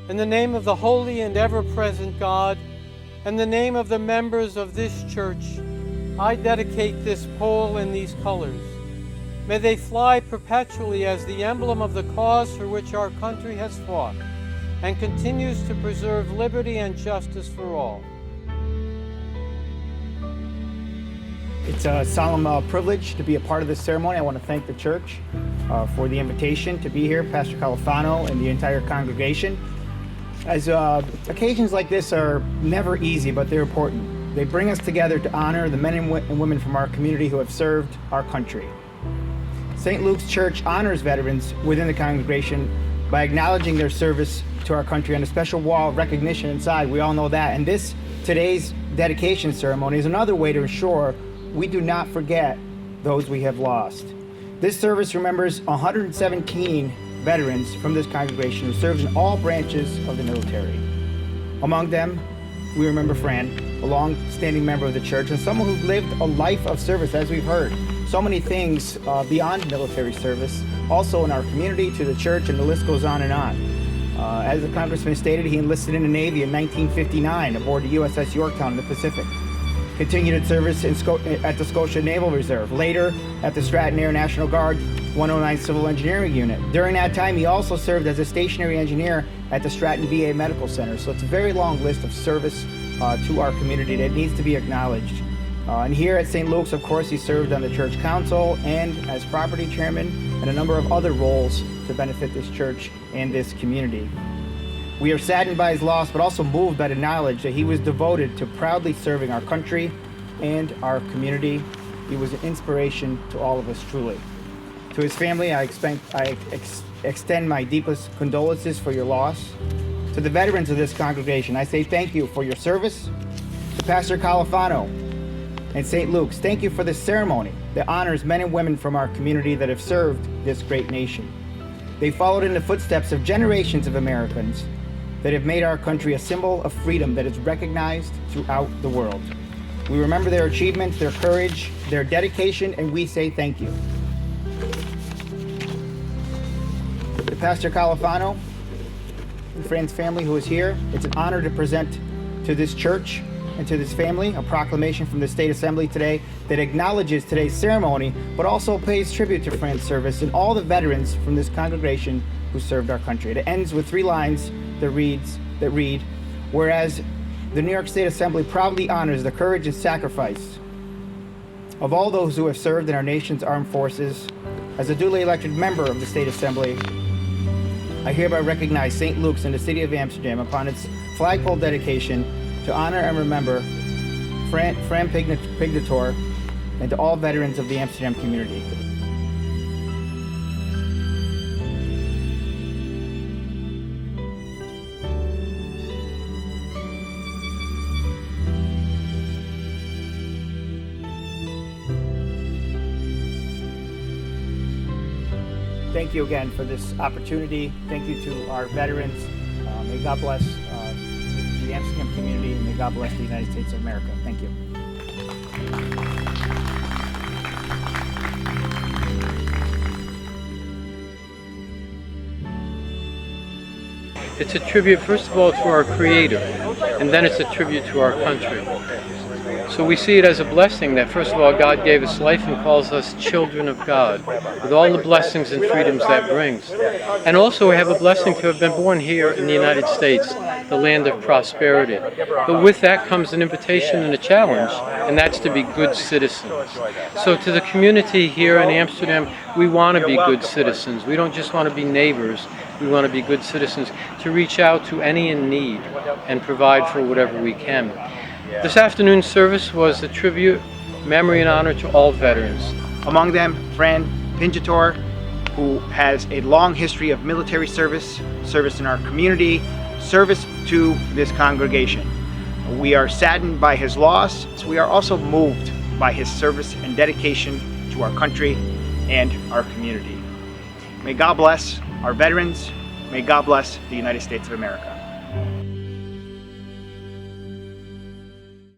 In the name of the holy and ever-present God, and the name of the members of this church, I dedicate this pole in these colors. May they fly perpetually as the emblem of the cause for which our country has fought and continues to preserve liberty and justice for all. It's a solemn privilege to be a part of this ceremony. I want to thank the church for the invitation to be here, Pastor Califano and the entire congregation. As occasions like this are never easy, but they're important. They bring us together to honor the men and women from our community who have served our country. St. Luke's Church honors veterans within the congregation by acknowledging their service to our country on a special wall of recognition inside. We all know that. And today's dedication ceremony is another way to ensure we do not forget those we have lost. This service remembers 117 veterans from this congregation who served in all branches of the military. Among them, we remember Fran, a long-standing member of the church and someone who lived a life of service, as we've heard. So many things beyond military service, also in our community, to the church, and the list goes on and on. As the congressman stated, he enlisted in the Navy in 1959 aboard the USS Yorktown in the Pacific. Continued its service at the Scotia Naval Reserve, later at the Stratton Air National Guard 109 Civil Engineering Unit. During that time, he also served as a stationary engineer at the Stratton VA Medical Center. So it's a very long list of service to our community that needs to be acknowledged. And here at St. Luke's, of course, he served on the church council and as property chairman and a number of other roles to benefit this church and this community. We are saddened by his loss, but also moved by the knowledge that he was devoted to proudly serving our country and our community. He was an inspiration to all of us, truly. To his family, I extend my deepest condolences for your loss. To the veterans of this congregation, I say thank you for your service. To Pastor Califano and St. Luke's, thank you for this ceremony that honors men and women from our community that have served this great nation. They followed in the footsteps of generations of Americans that have made our country a symbol of freedom that is recognized throughout the world. We remember their achievements, their courage, their dedication, and we say thank you. To Pastor Califano and Fran's family who is here, it's an honor to present to this church and to this family a proclamation from the State Assembly today that acknowledges today's ceremony, but also pays tribute to Fran's service and all the veterans from this congregation who served our country. It ends with 3 lines that read, whereas the New York State Assembly proudly honors the courage and sacrifice of all those who have served in our nation's armed forces. As a duly elected member of the State Assembly, I hereby recognize St. Luke's in the city of Amsterdam upon its flagpole dedication to honor and remember Fran Pignator and to all veterans of the Amsterdam community. Thank you again for this opportunity. Thank you to our veterans. May God bless the Amsterdam community, and may God bless the United States of America. Thank you. It's a tribute, first of all, to our Creator, and then it's a tribute to our country. So we see it as a blessing that, first of all, God gave us life and calls us children of God, with all the blessings and freedoms that brings. And also we have a blessing to have been born here in the United States, the land of prosperity. But with that comes an invitation and a challenge, and that's to be good citizens. So to the community here in Amsterdam, we want to be good citizens. We don't just want to be neighbors. We want to be good citizens, to reach out to any in need and provide for whatever we can. This afternoon's service was a tribute, memory, and honor to all veterans. Among them, Fran Pignator, who has a long history of military service, service in our community, service to this congregation. We are saddened by his loss. We are also moved by his service and dedication to our country and our community. May God bless our veterans. May God bless the United States of America.